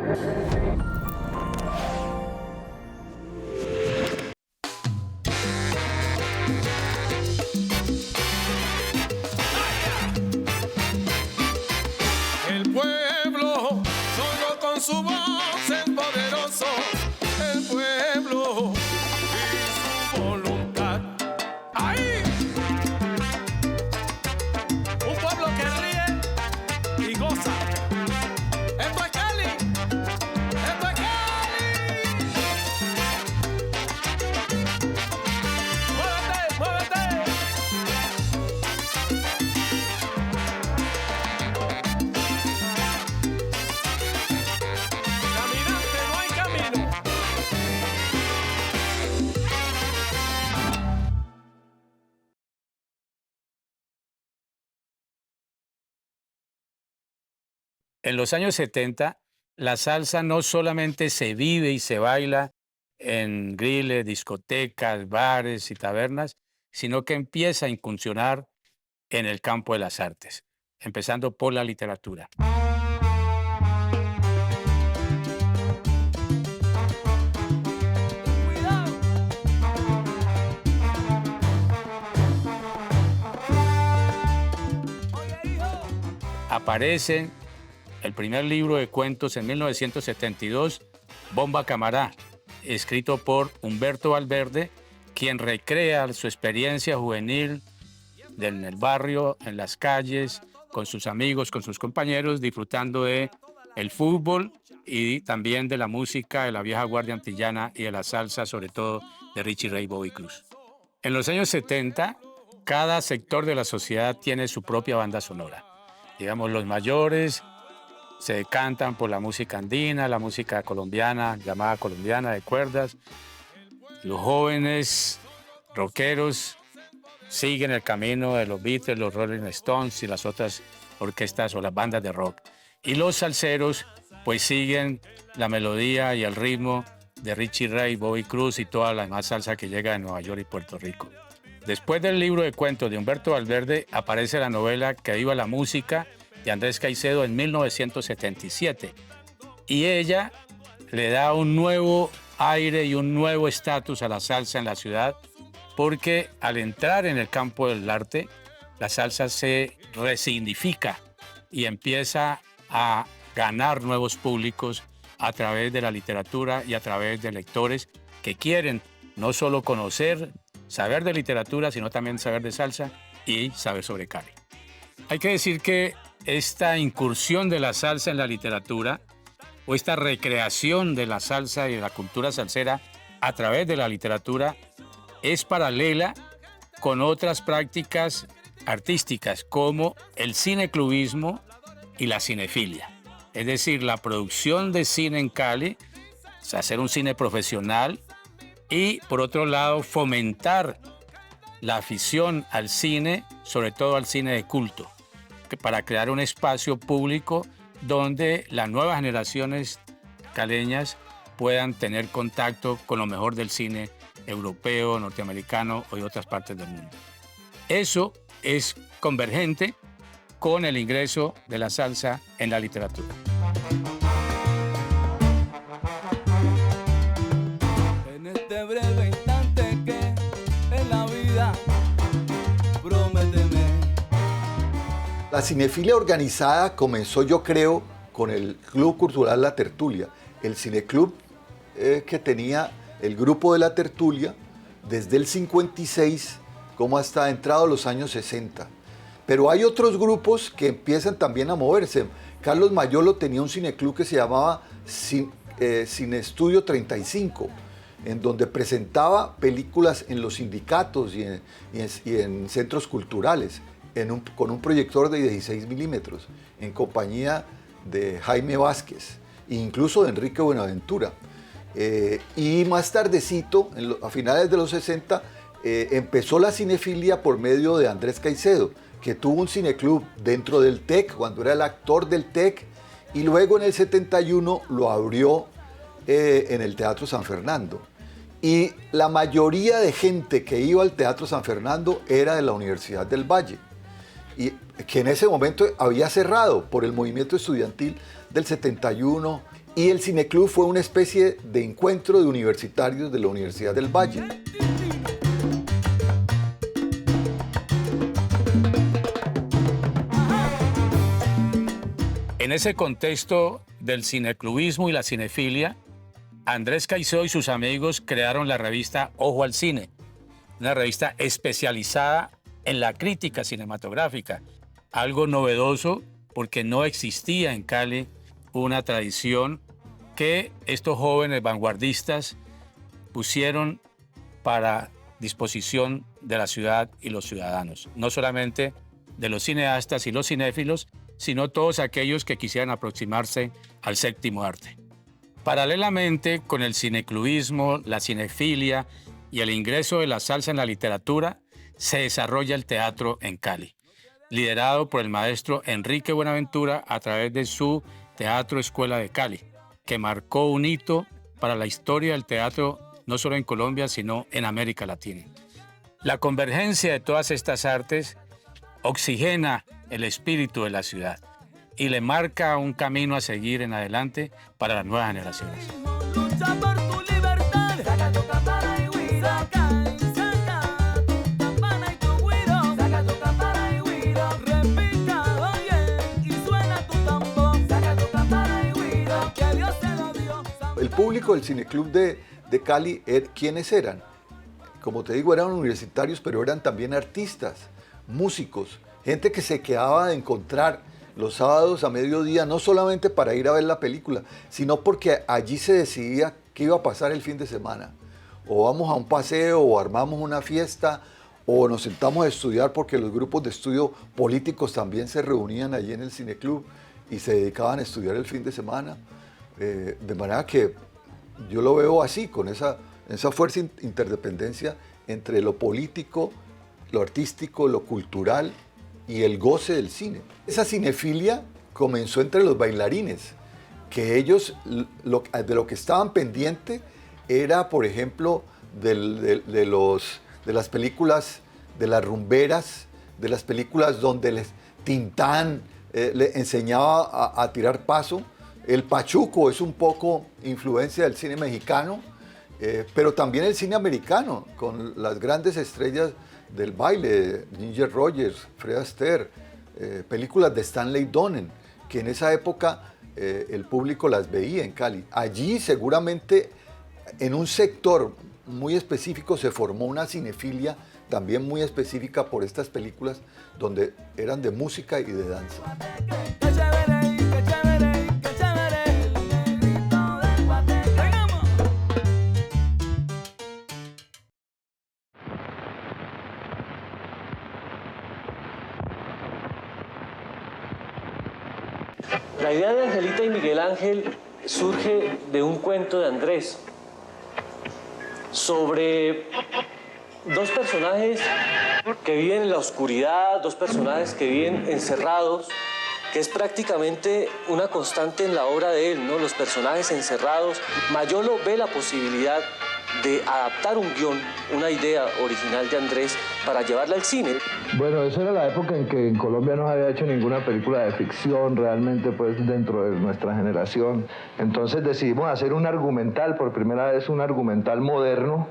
El pueblo solo con su voz es poderoso. El pueblo y su voluntad. ¡Ay! Un pueblo que ríe y goza. ¡Esto es Cali! ¡Esto es Cali! ¡Muévete, muévete! Caminante, no hay camino. En los años 70, la salsa no solamente se vive y se baila en griles, discotecas, bares y tabernas, sino que empieza a incursionar en el campo de las artes, empezando por la literatura. Aparece el primer libro de cuentos en 1972, Bomba Camará, escrito por Humberto Valverde, quien recrea su experiencia juvenil en el barrio, en las calles, con sus amigos, con sus compañeros, disfrutando de el fútbol y también de la música de la vieja guardia antillana y de la salsa, sobre todo de Richie Ray y Bobby Cruz. En los años 70, cada sector de la sociedad tiene su propia banda sonora. Digamos, los mayores se decantan por la música andina, la música colombiana, llamada colombiana de cuerdas. Los jóvenes rockeros siguen el camino de los Beatles, los Rolling Stones y las otras orquestas o las bandas de rock. Y los salseros pues siguen la melodía y el ritmo de Richie Ray, Bobby Cruz y toda la demás salsa que llega de Nueva York y Puerto Rico. Después del libro de cuentos de Humberto Valverde aparece la novela Que viva la música de Andrés Caicedo en 1977. Y ella le da un nuevo aire y un nuevo estatus a la salsa en la ciudad, porque al entrar en el campo del arte, la salsa se resignifica y empieza a ganar nuevos públicos a través de la literatura y a través de lectores que quieren no solo conocer, saber de literatura, sino también saber de salsa y saber sobre Cali. Hay que decir que esta incursión de la salsa en la literatura o esta recreación de la salsa y de la cultura salsera a través de la literatura es paralela con otras prácticas artísticas como el cineclubismo y la cinefilia. Es decir, la producción de cine en Cali, hacer un cine profesional y, por otro lado, fomentar la afición al cine, sobre todo al cine de culto, para crear un espacio público donde las nuevas generaciones caleñas puedan tener contacto con lo mejor del cine europeo, norteamericano o de otras partes del mundo. Eso es convergente con el ingreso de la salsa en la literatura. En este breve instante que en la vida, prométeme. La cinefilia organizada comenzó, yo creo, con el Club Cultural La Tertulia, el cineclub que tenía el grupo de La Tertulia desde el 56 como hasta entrados los años 60. Pero hay otros grupos que empiezan también a moverse. Carlos Mayolo tenía un cineclub que se llamaba Cine Estudio 35, en donde presentaba películas en los sindicatos y en centros culturales, con un proyector de 16 milímetros, en compañía de Jaime Vázquez, e incluso de Enrique Buenaventura. Y más tardecito, a finales de los 60, empezó la cinefilia por medio de Andrés Caicedo, que tuvo un cineclub dentro del TEC, cuando era el actor del TEC, y luego en el 71 lo abrió en el Teatro San Fernando. Y la mayoría de gente que iba al Teatro San Fernando era de la Universidad del Valle, y que en ese momento había cerrado por el movimiento estudiantil del 71 Y el Cineclub fue una especie de encuentro de universitarios de la Universidad del Valle. En ese contexto del cineclubismo y la cinefilia, Andrés Caicedo y sus amigos crearon la revista Ojo al Cine, una revista especializada en la crítica cinematográfica, algo novedoso porque no existía en Cali una tradición que estos jóvenes vanguardistas pusieron para disposición de la ciudad y los ciudadanos, no solamente de los cineastas y los cinéfilos, sino todos aquellos que quisieran aproximarse al séptimo arte. Paralelamente con el cineclubismo, la cinefilia y el ingreso de la salsa en la literatura, se desarrolla el teatro en Cali, liderado por el maestro Enrique Buenaventura a través de su Teatro Escuela de Cali, que marcó un hito para la historia del teatro no solo en Colombia, sino en América Latina. La convergencia de todas estas artes oxigena el espíritu de la ciudad y le marca un camino a seguir en adelante para las nuevas generaciones. Lucha por tu libertad. Saca tu campana y güiro. Saca tu campana y tu güiro. Saca tu campana y güiro. Repica, oye, y suena tu tambor. Saca tu campana y güiro. Que Dios te lo dio. El público del Cineclub de Cali, ¿quiénes eran? Como te digo, eran universitarios, pero eran también artistas, músicos, gente que se quedaba de encontrar los sábados a mediodía, no solamente para ir a ver la película, sino porque allí se decidía qué iba a pasar el fin de semana. O vamos a un paseo, o armamos una fiesta, o nos sentamos a estudiar, porque los grupos de estudio políticos también se reunían allí en el Cineclub y se dedicaban a estudiar el fin de semana. De manera que yo lo veo así, con esa fuerza interdependencia entre lo político, lo artístico, lo cultural y el goce del cine. Esa cinefilia comenzó entre los bailarines, que ellos de lo que estaban pendientes era, por ejemplo, de las películas, de las rumberas, de las películas donde Tintán le enseñaba a tirar paso. El pachuco es un poco influencia del cine mexicano, pero también el cine americano, con las grandes estrellas del baile, Ginger Rogers, Fred Astaire, películas de Stanley Donen, que en esa época el público las veía en Cali. Allí seguramente en un sector muy específico se formó una cinefilia también muy específica por estas películas donde eran de música y de danza. Qué chévere, qué chévere, qué chévere. El negrito del Guateque. ¡Vengamos! La idea de Angelita y Miguel Ángel surge de un cuento de Andrés sobre dos personajes que viven en la oscuridad, dos personajes que viven encerrados, que es prácticamente una constante en la obra de él, ¿no? Los personajes encerrados. Mayolo ve la posibilidad de adaptar un guión, una idea original de Andrés para llevarla al cine. Bueno, esa era la época en que en Colombia no se había hecho ninguna película de ficción realmente pues dentro de nuestra generación. Entonces decidimos hacer un argumental, por primera vez un argumental moderno,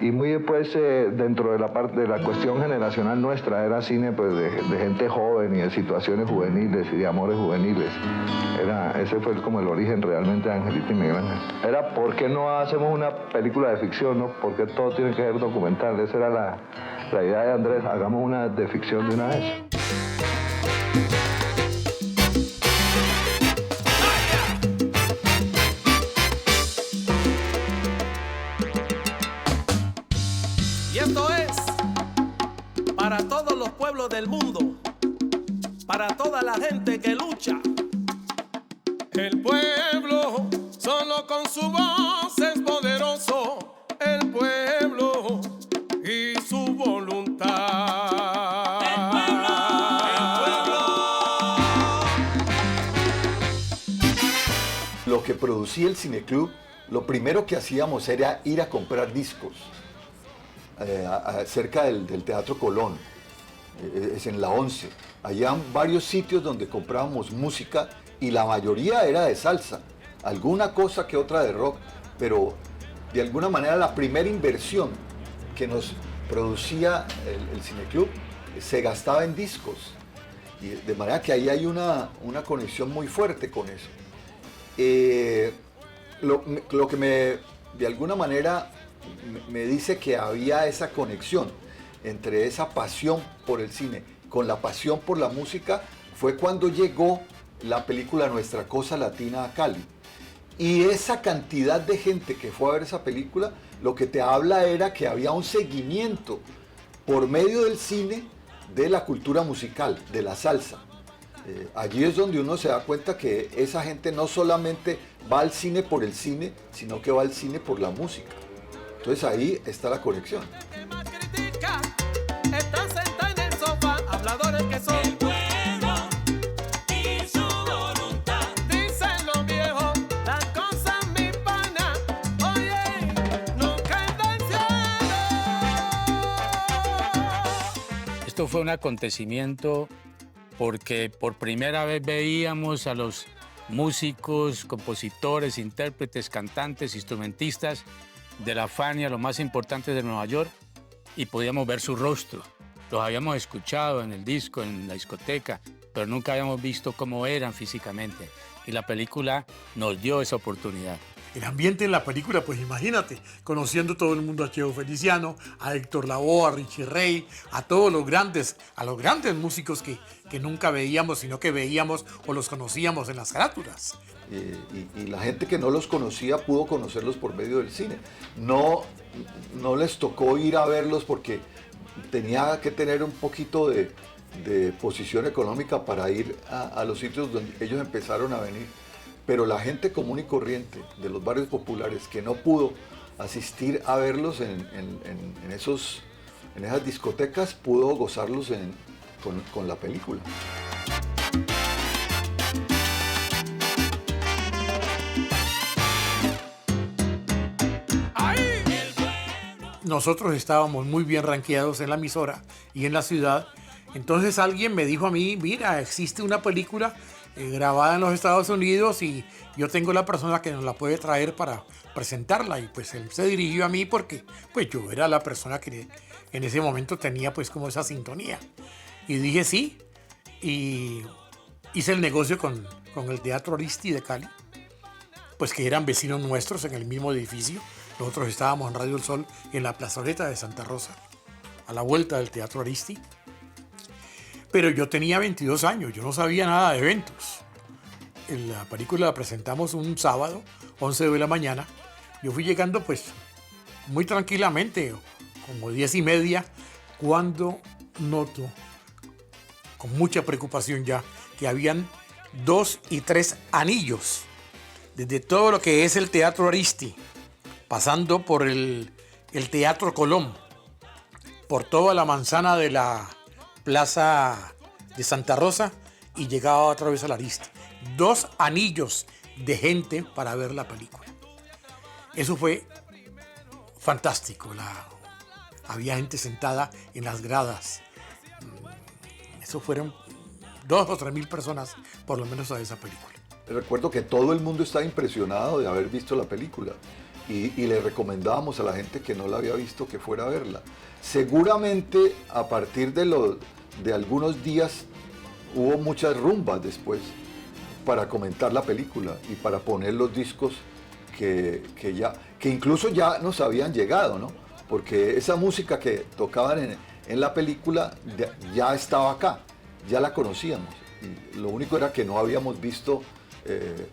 y muy pues dentro de la parte de la cuestión generacional nuestra era cine pues de gente joven y de situaciones juveniles y de amores juveniles. Ese fue como el origen realmente de Angelita y Miguel Ángel. Era ¿por qué no hacemos una película de ficción, no? ¿Por qué todo tiene que ser documental? Esa era la idea de Andrés, hagamos una de ficción de una vez. Y esto es para todos los pueblos del mundo, para toda la gente que lucha. El pueblo solo con su voz es poderoso, el pueblo y su voluntad. El pueblo. Lo que producía el Cineclub, lo primero que hacíamos era ir a comprar discos cerca del Teatro Colón, es en la 11. Allá varios sitios donde comprábamos música y la mayoría era de salsa. alguna cosa que otra de rock, pero de alguna manera la primera inversión que nos producía el Cineclub se gastaba en discos. Y de manera que ahí hay una conexión muy fuerte con eso. Lo que de alguna manera me dice que había esa conexión entre esa pasión por el cine con la pasión por la música fue cuando llegó la película Nuestra Cosa Latina a Cali. Y esa cantidad de gente que fue a ver esa película, lo que te habla era que había un seguimiento por medio del cine de la cultura musical, de la salsa. Allí es donde uno se da cuenta que esa gente no solamente va al cine por el cine, sino que va al cine por la música. Entonces ahí está la conexión. Que más critica, están sentados en el sofá, habladores que son. El pueblo y su voluntad. Dicen los viejos, las cosas mi pana, oye, nunca es del cielo. Esto fue un acontecimiento porque por primera vez veíamos a los músicos, compositores, intérpretes, cantantes, instrumentistas de la Fania, los más importantes de Nueva York, y podíamos ver su rostro. Los habíamos escuchado en el disco, en la discoteca, pero nunca habíamos visto cómo eran físicamente. Y la película nos dio esa oportunidad. El ambiente en la película, pues imagínate, conociendo todo el mundo a Cheo Feliciano, a Héctor Lavoe, a Richie Ray, a todos los grandes músicos que nunca veíamos, sino que veíamos o los conocíamos en las carátulas. Y la gente que no los conocía pudo conocerlos por medio del cine. No les tocó ir a verlos porque tenía que tener un poquito de posición económica para ir a los sitios donde ellos empezaron a venir. Pero la gente común y corriente de los barrios populares que no pudo asistir a verlos en esas discotecas, pudo gozarlos con la película. Nosotros estábamos muy bien rankeados en la emisora y en la ciudad. Entonces alguien me dijo a mí, mira, existe una película grabada en los Estados Unidos y yo tengo la persona que nos la puede traer para presentarla. Y pues él se dirigió a mí porque pues yo era la persona que en ese momento tenía pues como esa sintonía. Y dije sí, y hice el negocio con el Teatro Aristi de Cali, pues que eran vecinos nuestros en el mismo edificio. Nosotros estábamos en Radio El Sol en la plazoleta de Santa Rosa, a la vuelta del Teatro Aristi. Pero yo tenía 22 años, yo no sabía nada de eventos. La película la presentamos un sábado, 11 de la mañana. Yo fui llegando pues muy tranquilamente, como 10:30, cuando noto, con mucha preocupación ya, que habían 2 y 3 anillos, desde todo lo que es el Teatro Aristi, pasando por el Teatro Colón, por toda la manzana de la Plaza de Santa Rosa y llegaba otra vez a la Aristi. 2 anillos de gente para ver la película. Eso fue fantástico. Había gente sentada en las gradas. Eso fueron 2 o 3 mil personas por lo menos a esa película. Recuerdo que todo el mundo estaba impresionado de haber visto la película y le recomendábamos a la gente que no la había visto que fuera a verla. Seguramente a partir de algunos días hubo muchas rumbas después para comentar la película y para poner los discos que incluso ya nos habían llegado, ¿no? Porque esa música que tocaban en la película ya estaba acá, ya la conocíamos. Y lo único era que no habíamos visto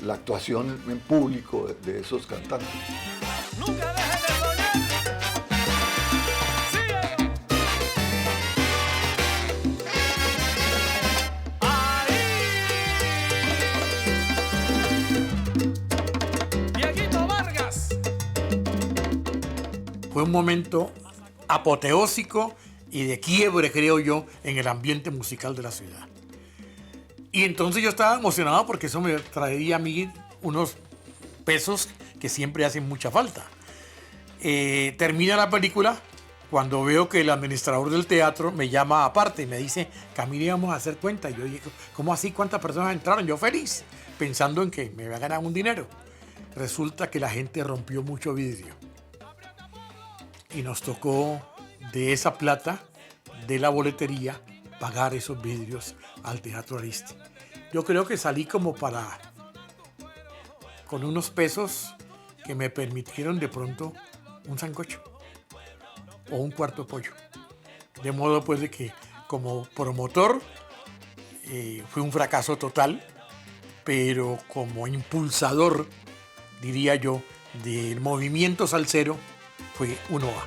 la actuación en público de esos cantantes. Nunca dejes de soñar. Síguelo. Ahí. Dieguito Vargas. Fue un momento apoteósico y de quiebre, creo yo, en el ambiente musical de la ciudad. Y entonces yo estaba emocionado porque eso me traía a mí unos pesos que siempre hacen mucha falta. Termina la película cuando veo que el administrador del teatro me llama aparte y me dice, Camilo, íbamos a hacer cuenta. Y yo dije, ¿cómo así? ¿Cuántas personas entraron? Yo feliz, pensando en que me iba a ganar un dinero. resulta que la gente rompió mucho vidrio. Y nos tocó de esa plata, de la boletería, pagar esos vidrios al Teatro Ariste. Yo creo que salí como con unos pesos que me permitieron de pronto un sancocho o un cuarto de pollo. De modo pues de que como promotor fue un fracaso total, pero como impulsador, diría yo, del movimiento salsero fue uno A.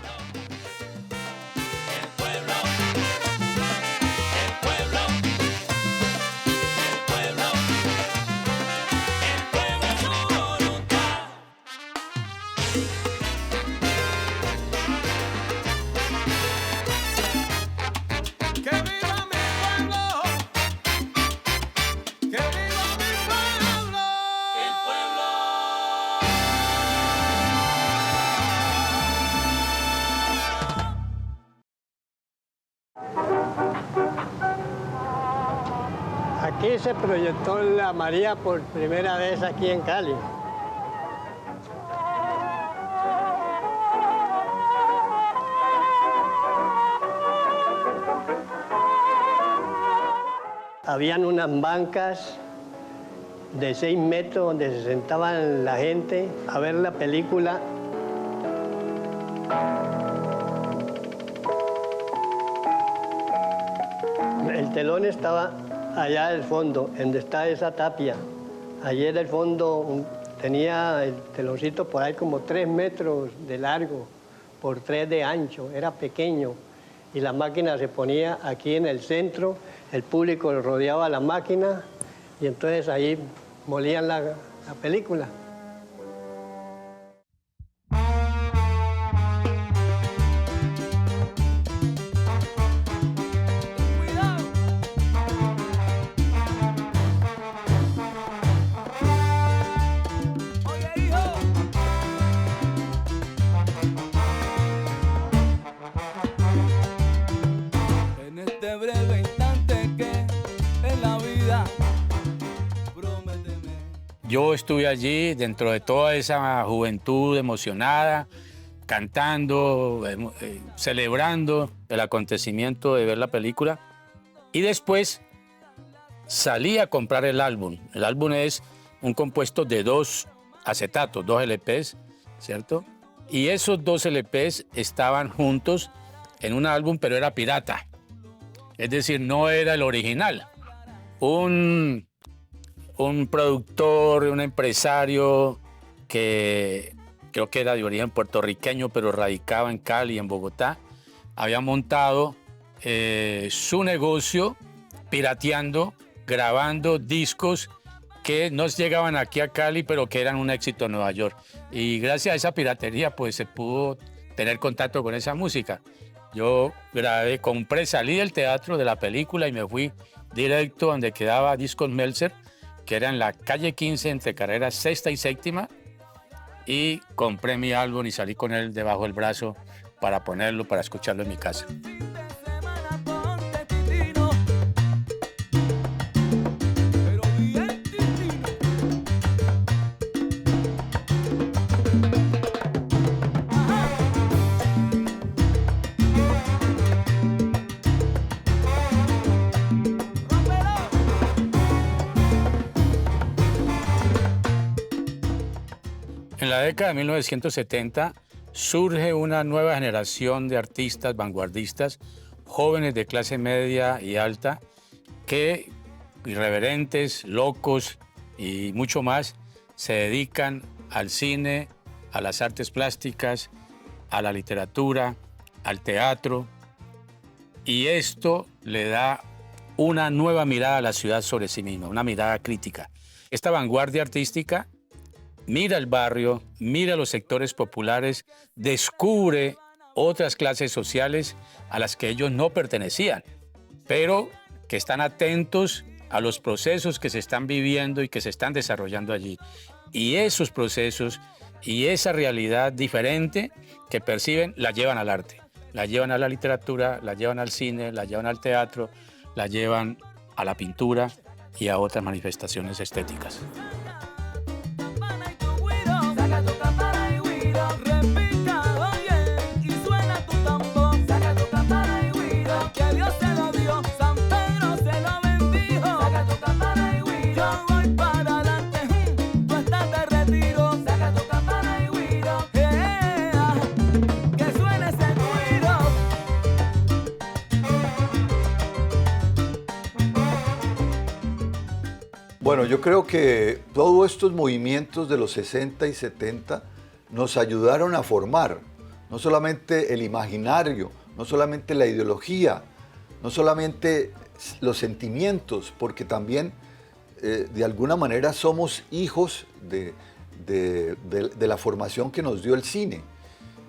Aquí se proyectó la María por primera vez aquí en Cali. Habían unas bancas de 6 metros donde se sentaban la gente a ver la película. El telón estaba allá al fondo, donde está esa tapia. Allí en el fondo tenía el teloncito por ahí como 3 metros de largo, por 3 de ancho, era pequeño. Y la máquina se ponía aquí en el centro, el público rodeaba la máquina y entonces ahí molían la película. Yo estuve allí dentro de toda esa juventud emocionada, cantando, celebrando el acontecimiento de ver la película. Y después salí a comprar el álbum. El álbum es un compuesto de 2 acetatos, 2 LPs, ¿cierto? Y esos 2 LPs estaban juntos en un álbum, pero era pirata. Es decir, no era el original. Un productor, un empresario que creo que era de origen puertorriqueño, pero radicaba en Cali, en Bogotá, había montado su negocio pirateando, grabando discos que no llegaban aquí a Cali, pero que eran un éxito en Nueva York. Y gracias a esa piratería, pues se pudo tener contacto con esa música. Yo grabé, compré, salí del teatro de la película y me fui directo donde quedaba Discos Meltzer, que era en la calle 15 entre carreras 6ª y 7ª, y compré mi álbum y salí con él debajo del brazo para ponerlo, para escucharlo en mi casa. En la década de 1970 surge una nueva generación de artistas vanguardistas, jóvenes de clase media y alta, que, irreverentes, locos y mucho más, se dedican al cine, a las artes plásticas, a la literatura, al teatro. Y esto le da una nueva mirada a la ciudad sobre sí misma, una mirada crítica. Esta vanguardia artística mira el barrio, mira los sectores populares, descubre otras clases sociales a las que ellos no pertenecían, pero que están atentos a los procesos que se están viviendo y que se están desarrollando allí. Y esos procesos y esa realidad diferente que perciben la llevan al arte, la llevan a la literatura, la llevan al cine, la llevan al teatro, la llevan a la pintura y a otras manifestaciones estéticas. Bueno, yo creo que todos estos movimientos de los 60 y 70 nos ayudaron a formar no solamente el imaginario, no solamente la ideología, no solamente los sentimientos, porque también de alguna manera somos hijos de la formación que nos dio el cine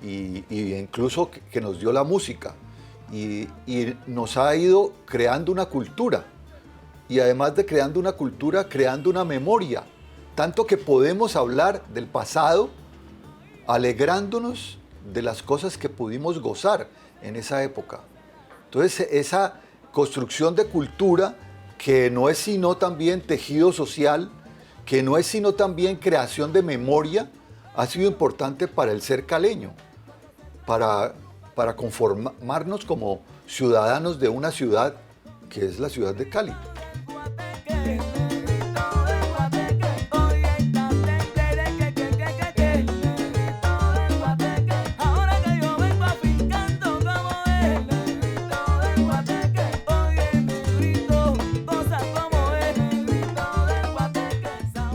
y incluso que nos dio la música y nos ha ido creando una cultura y además de creando una cultura, creando una memoria, tanto que podemos hablar del pasado alegrándonos de las cosas que pudimos gozar en esa época. Entonces esa construcción de cultura que no es sino también tejido social, que no es sino también creación de memoria, ha sido importante para el ser caleño, para conformarnos como ciudadanos de una ciudad que es la ciudad de Cali.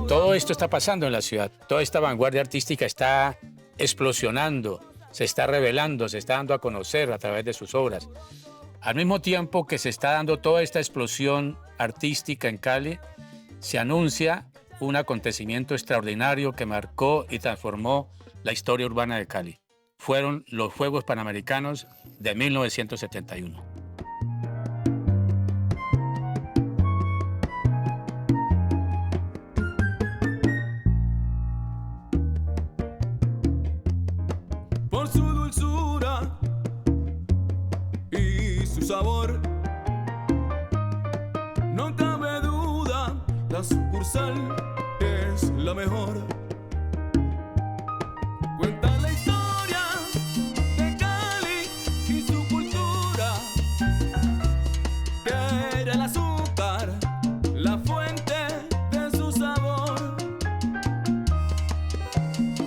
Todo esto está pasando en la ciudad, toda esta vanguardia artística está explosionando, se está revelando, se está dando a conocer a través de sus obras. Al mismo tiempo que se está dando toda esta explosión artística en Cali, se anuncia un acontecimiento extraordinario que marcó y transformó la historia urbana de Cali. Fueron los Juegos Panamericanos de 1971. Por su dulzura y su sabor, no cabe duda, la sucursal es la mejor. Cuenta la historia de Cali y su cultura, que era el azúcar, la fuente de su sabor.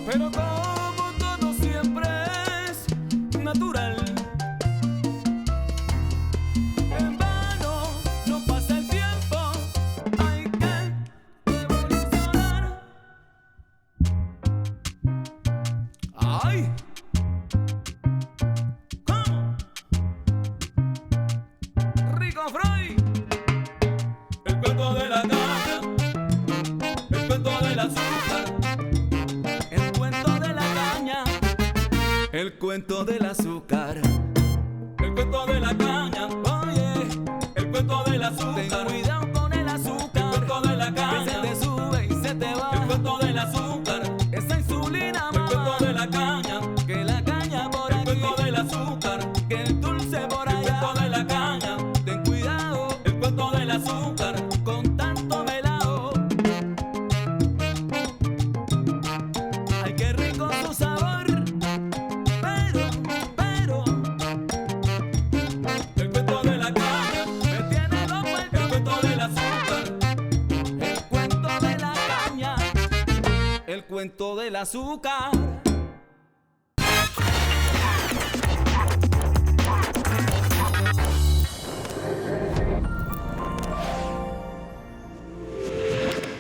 Pero como todo siempre es natural, en vano no pasa el tiempo, hay que evolucionar. ¡Ay! ¿Cómo? Rico Freud, el cuento de la caña, el cuento del azúcar, el cuento de la caña, el cuento del azúcar, el cuento de la caña, oye, el cuento del azúcar. Ten cuidado con el azúcar, el cuento de la caña, que se te sube y se te va. El cuento del azúcar, esa insulina, el cuento de la caña, que la caña por aquí. El cuento del azúcar, que el dulce por allá. El cuento de la caña, ten cuidado, el cuento del azúcar, con tanto melao. Ay, qué rico su sabor, pero el cuento de la caña me tiene loco. El cuento del azúcar, el cuento de la caña, el cuento del azúcar.